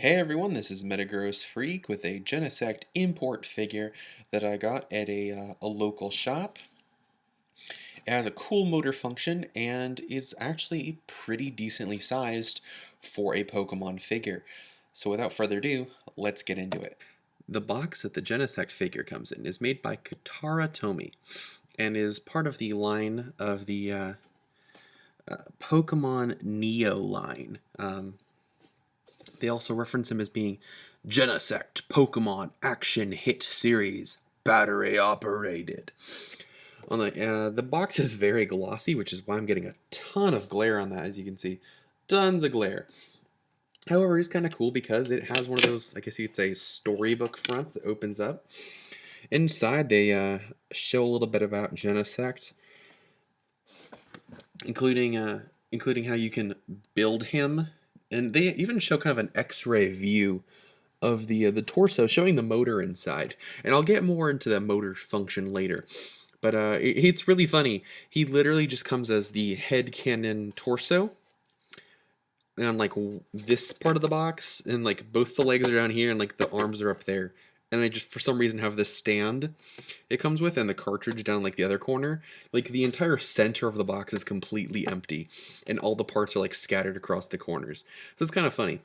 Hey everyone, this is Metagross Freak with a Genesect import figure that I got at a local shop. It has a cool motor function and is actually pretty decently sized for a Pokemon figure. So without further ado, let's get into it. The box that the Genesect figure comes in is made by Takara Tomy and is part of the line of the Pokemon Neo line. They also reference him as being Genesect Pokemon Action Hit Series, battery operated. On the box is very glossy, which is why I'm getting a ton of glare on that, as you can see. Tons of glare. However, it's kind of cool because it has one of those, I guess you could say, storybook fronts that opens up. Inside, they show a little bit about Genesect, including including how you can build him, and they even show kind of an X-ray view of the torso, showing the motor inside. And I'll get more into the motor function later. But it's really funny. He literally just comes as the head cannon torso, and like this part of the box, and like both the legs are down here, and like the arms are up there. And they just for some reason have this stand it comes with, and the cartridge down like the other corner. Like the entire center of the box is completely empty, and all the parts are like scattered across the corners. So it's kind of funny.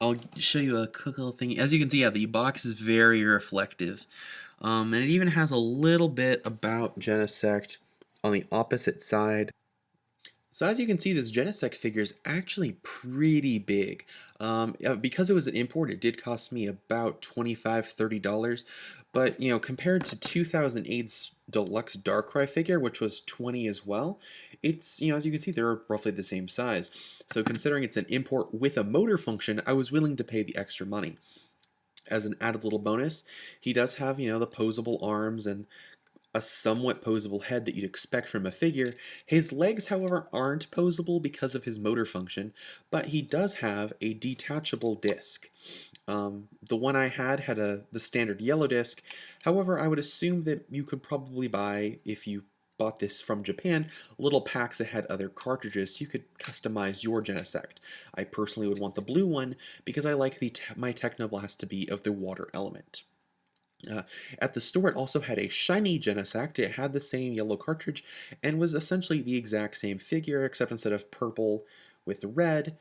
I'll show you a quick little thing. As you can see, yeah, the box is very reflective. And it even has a little bit about Genesect on the opposite side. So as you can see, this Genesect figure is actually pretty big. Because it was an import, it did cost me about $25–30. But, you know, compared to 2008's Deluxe Darkrai figure, which was 20 as well, it's, you know, as you can see, they're roughly the same size. So considering it's an import with a motor function, I was willing to pay the extra money. As an added little bonus, he does have, you know, the posable arms and a somewhat posable head that you'd expect from a figure. His legs, however, aren't posable because of his motor function, but he does have a detachable disc. The one I had the standard yellow disc. However, I would assume that you could probably buy, if you bought this from Japan, little packs that had other cartridges so you could customize your Genesect. I personally would want the blue one because I like my Technoblast to be of the water element. Uh, at the store, it also had a shiny Genesect. It had the same yellow cartridge and was essentially the exact same figure, except instead of purple with red,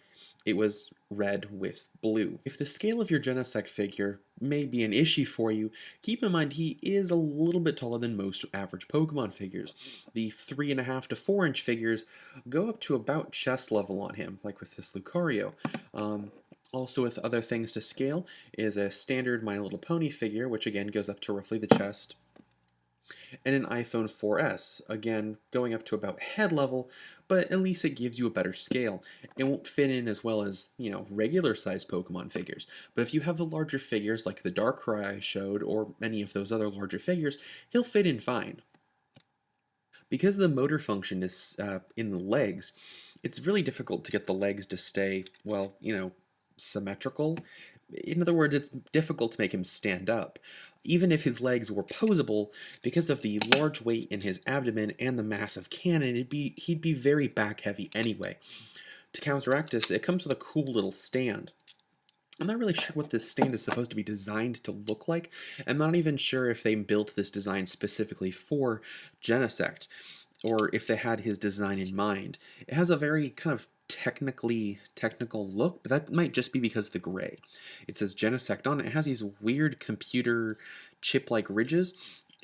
it was red with blue. If the scale of your Genesect figure may be an issue for you, keep in mind he is a little bit taller than most average Pokemon figures. The 3.5 to 4-inch figures go up to about chest level on him, like with this Lucario. Also with other things to scale is a standard My Little Pony figure, which again goes up to roughly the chest, and an iPhone 4S, again going up to about head level, but at least it gives you a better scale. It won't fit in as well as, you know, regular sized Pokemon figures, but if you have the larger figures like the Darkrai I showed, or any of those other larger figures, he'll fit in fine. Because the motor function is in the legs, it's really difficult to get the legs to stay, well, you know, symmetrical. In other words, it's difficult to make him stand up. Even if his legs were posable, because of the large weight in his abdomen and the massive cannon, he'd be very back heavy anyway. To counteract this, it comes with a cool little stand. I'm not really sure what this stand is supposed to be designed to look like. I'm not even sure if they built this design specifically for Genesect, or if they had his design in mind. It has a very kind of technical look, but that might just be because of the gray. It says Genesect on it. It has these weird computer chip-like ridges,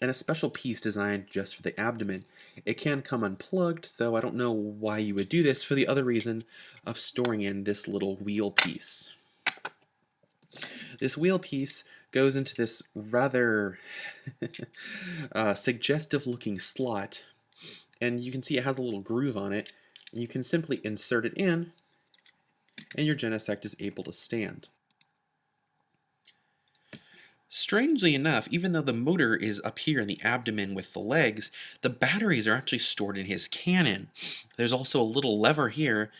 and a special piece designed just for the abdomen. It can come unplugged, though I don't know why you would do this for the other reason of storing in this little wheel piece. This wheel piece goes into this rather suggestive looking slot, and you can see it has a little groove on it. You can simply insert it in, and your Genesect is able to stand. Strangely enough, even though the motor is up here in the abdomen with the legs, the batteries are actually stored in his cannon. There's also a little lever here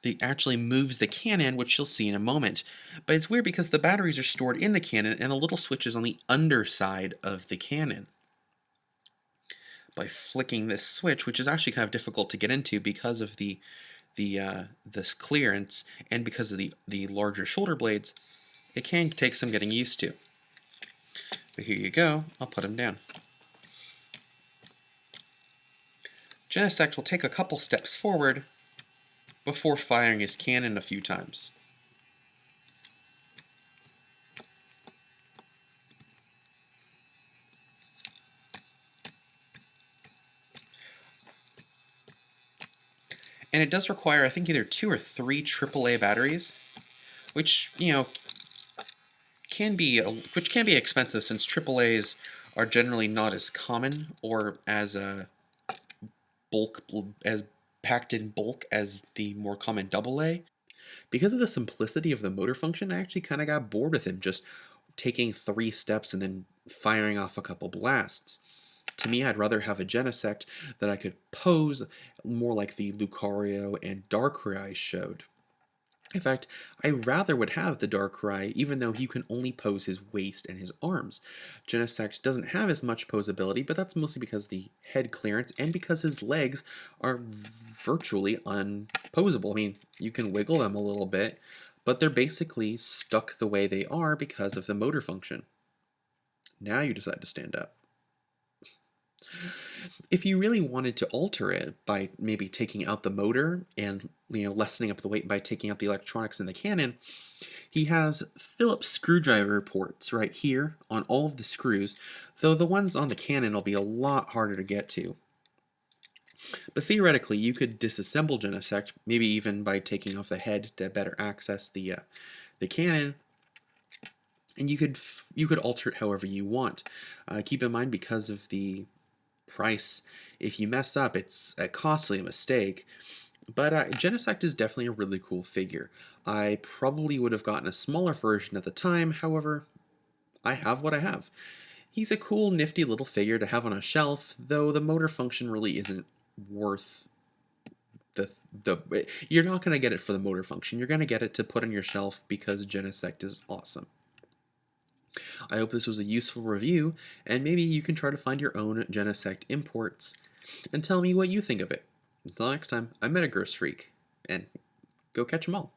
that actually moves the cannon, which you'll see in a moment. But it's weird because the batteries are stored in the cannon and the little switch is on the underside of the cannon. By flicking this switch, which is actually kind of difficult to get into because of the this clearance, and because of the larger shoulder blades, it can take some getting used to. But here you go, I'll put him down. Genesect will take a couple steps forward before firing his cannon a few times. And it does require, I think, either 2 or 3 AAA batteries, which, which can be expensive since AAAs are generally not as common or as bulk as packed in bulk as the more common AA. Because of the simplicity of the motor function, I actually kind of got bored with him just taking 3 steps and then firing off a couple blasts. To me, I'd rather have a Genesect that I could pose more like the Lucario and Darkrai showed. In fact, I rather would have the Darkrai, even though he can only pose his waist and his arms. Genesect doesn't have as much posability, but that's mostly because the head clearance and because his legs are virtually unposable. I mean, you can wiggle them a little bit, but they're basically stuck the way they are because of the motor function. Now you decide to stand up. If you really wanted to alter it by maybe taking out the motor and lessening up the weight by taking out the electronics in the cannon, he has Phillips screwdriver ports right here on all of the screws, though the ones on the cannon will be a lot harder to get to. But theoretically, you could disassemble Genesect, maybe even by taking off the head to better access the cannon, and you could alter it however you want. Keep in mind, because of the price, if you mess up, it's a costly mistake. But Genesect is definitely a really cool figure. I probably would have gotten a smaller version at the time, however, I have what I have. He's a cool, nifty little figure to have on a shelf, though the motor function really isn't worth you're not going to get it for the motor function. You're going to get it to put on your shelf because Genesect is awesome. I hope this was a useful review, and maybe you can try to find your own Genesect imports, and tell me what you think of it. Until next time, I'm Metagross Freak, and go catch 'em all.